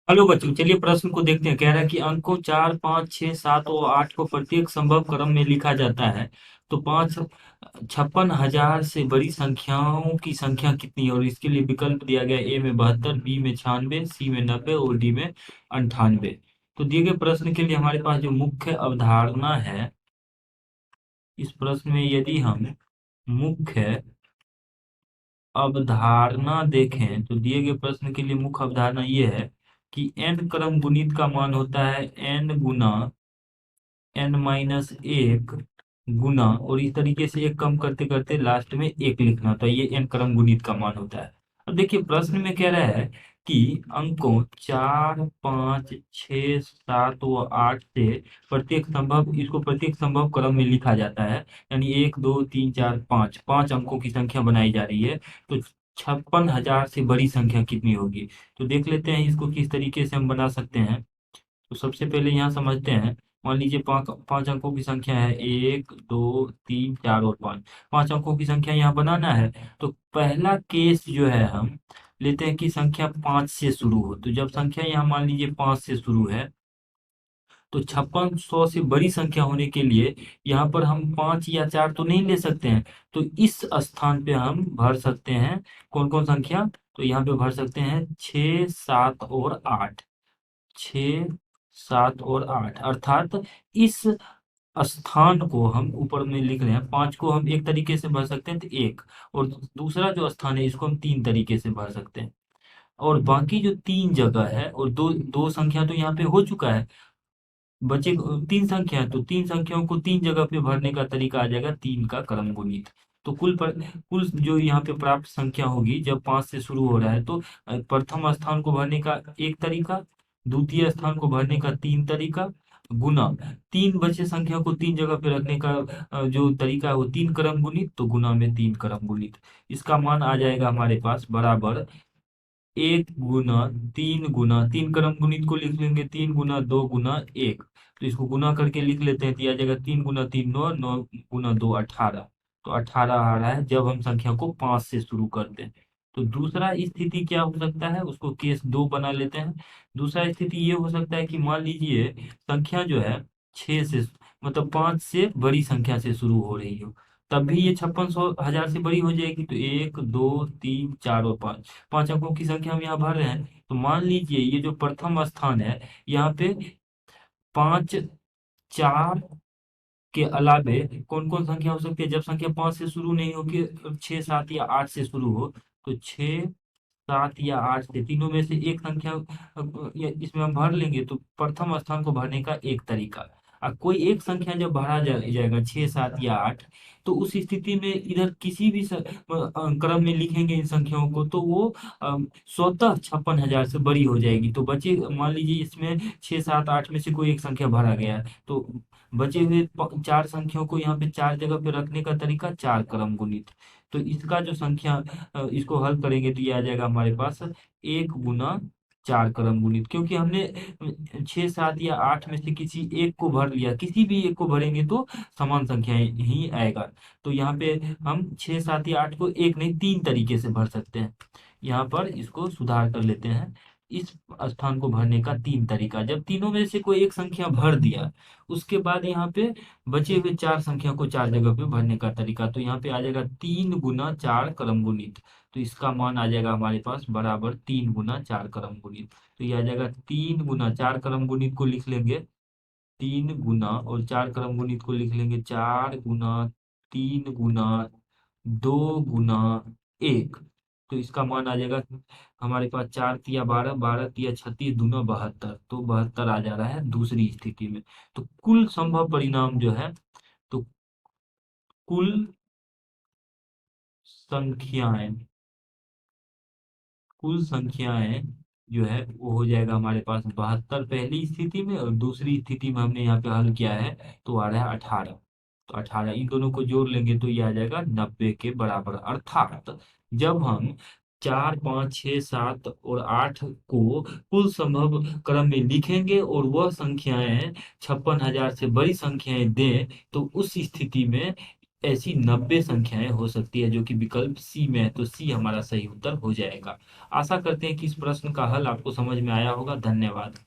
Hello बच्चों, चलिए प्रश्न को देखते हैं। कह रहा है कि अंकों 4, 5, 6, 7 और 8 को प्रत्येक संभव क्रम में लिखा जाता है। तो पाँच 56,000 से बड़ी संख्याओं की संख्या कितनी है? और इसके लिए विकल्प दिया गया, ए में 72, बी में 96, सी में 90 और डी में 98। तो दिए गए प्रश्न के लिए हमारे पास जो मुख्य अवधारणा है, इस प्रश्न में यदि हम मुख्य अवधारणा देखें तो दिए गए प्रश्न के लिए मुख्य अवधारणा ये है कि n क्रम गुणित का मान होता है n गुना n-1 गुना, और इस तरीके से एक कम करते करते लास्ट में एक लिखना होता है। ये n क्रम गुणित का मान होता है। अब देखिए प्रश्न में कह रहा है कि अंकों 4, 5, 6, 7 व 8 से प्रत्येक संभव क्रम में लिखा जाता है। यानी 1, 2, 3, 4, 5 पांच अंकों की संख्या बनाई जा रही है। तो 56,000 से बड़ी संख्या कितनी होगी? तो देख लेते हैं इसको किस तरीके से हम बना सकते हैं। तो सबसे पहले यहाँ समझते हैं। मान लीजिए पांच पांच अंकों की संख्या है, 1, 2, 3, 4 और 5। पांच अंकों की संख्या यहाँ बनाना है। तो पहला केस जो है हम लेते हैं कि संख्या 5 से शुरू हो। तो जब संख्या यहाँ मान लीजिए 5 से शुरू है, तो 5600 से बड़ी संख्या होने के लिए यहाँ पर हम 5 या 4 तो नहीं ले सकते हैं। तो इस स्थान पे हम भर सकते हैं कौन कौन संख्या? तो यहाँ पे भर सकते हैं 6, 7 और 8। 6, 7 और 8 अर्थात इस स्थान को हम ऊपर में लिख रहे हैं। 5 को हम एक तरीके से भर सकते हैं तो एक, और दूसरा जो स्थान है इसको हम 3 तरीके से भर सकते हैं। और बाकी जो 3 जगह है और दो दो संख्या तो यहाँ पे हो चुका है, बचे 3 संख्या है। तो 3 संख्याओं को 3 जगह पे भरने का तरीका आ जाएगा 3 का क्रम गुणित। तो कुल जो यहाँ पे प्राप्त संख्या होगी जब 5 से शुरू हो रहा है, तो प्रथम स्थान को भरने का एक तरीका, द्वितीय स्थान को भरने का 3 तरीका, गुना 3 बचे संख्या को 3 जगह पे रखने का जो तरीका है वो 3 क्रम गुणित, तो गुना में 3 क्रम गुणित। इसका मान आ जाएगा हमारे पास बराबर 1 गुना 3 क्रम गुणित को लिख लेंगे 3 गुना 2 गुना 1। तो इसको गुना करके लिख लेते हैं तो यह आ जाएगा 3 गुना 3 9, 9 गुना 2 18। तो 18 आ रहा है जब हम संख्या को 5 से शुरू करते हैं। तो दूसरा स्थिति क्या हो सकता है, उसको केस 2 बना लेते हैं। दूसरा स्थिति ये हो सकता है कि मान लीजिए संख्या जो है 6 से, मतलब 5 से बड़ी संख्या से शुरू हो रही हो, तब भी ये 56,000 से बड़ी हो जाएगी। तो 1, 2, 3, 4 और 5 पांच अंकों की संख्या हम यहाँ भर रहे हैं। तो मान लीजिए ये जो प्रथम स्थान है, यहाँ पे 5, 4 के अलावे कौन कौन संख्या हो सकती है? जब संख्या 5 से शुरू नहीं होगी, 6, 7 या 8 से शुरू हो, तो 6, 7 या 8 से तीनों में से एक संख्या इसमें हम भर लेंगे। तो प्रथम स्थान को भरने का एक तरीका, और कोई एक संख्या जब भरा जाएगा 6, 7 या 8, तो उस स्थिति में इधर किसी भी क्रम में लिखेंगे इन संख्याओं को, तो वो स्वतः 56,000 से बड़ी हो जाएगी। तो बचे मान लीजिए इसमें 6, 7, 8 में से कोई एक संख्या भरा गया है, तो बचे हुए 4 संख्याओं को यहाँ पे 4 जगह पे रखने का तरीका 4 क्रम गुणित। तो इसका जो संख्या इसको हल करेंगे तो ये आ जाएगा हमारे पास 1 गुना 4 क्रम गुणित। क्योंकि हमने 6, 7 या 8 में से किसी एक को भर लिया, किसी भी एक को भरेंगे तो समान संख्या ही आएगा। तो यहाँ पे हम 6, 7 या 8 को एक नहीं 3 तरीके से भर सकते हैं। यहाँ पर इसको सुधार कर लेते हैं। इस स्थान को भरने का 3 तरीका, जब तीनों में से कोई एक संख्या भर दिया, उसके बाद यहाँ पे बचे हुए 4 संख्या को 4 जगह पे भरने का तरीका। तो यहाँ पे आ जाएगा 3 गुना 4 क्रम गुणित। तो इसका मान आ जाएगा हमारे पास बराबर 3 गुना 4 क्रम गुणित। तो ये आ जाएगा 3 गुना 4 क्रम गुणित को लिख लेंगे 3 गुना, और 4 क्रम गुणित को लिख लेंगे 4 गुना 3 गुना 2 गुना 1। तो इसका मान आ जाएगा हमारे पास 4 तिया 12, 12 तिया 36, दूना 72। तो 72 आ जा रहा है दूसरी स्थिति में। तो कुल संभव परिणाम जो है, तो कुल संख्याएं कुल संख्याएं जो है वो हो जाएगा हमारे पास 72 पहली स्थिति में, और दूसरी स्थिति में हमने यहाँ पे हल किया है तो आ रहा है 18। तो 18 इन दोनों को जोड़ लेंगे तो ये आ जाएगा 90 के बराबर। अर्थात जब हम 4, 5, 6, 7 और 8 को कुल संभव क्रम में लिखेंगे और वह संख्याएं 56,000 से बड़ी संख्याएं दें, तो उस स्थिति में ऐसी 90 संख्याएं हो सकती है, जो कि विकल्प सी में है, तो सी हमारा सही उत्तर हो जाएगा। आशा करते हैं कि इस प्रश्न का हल आपको समझ में आया होगा। धन्यवाद।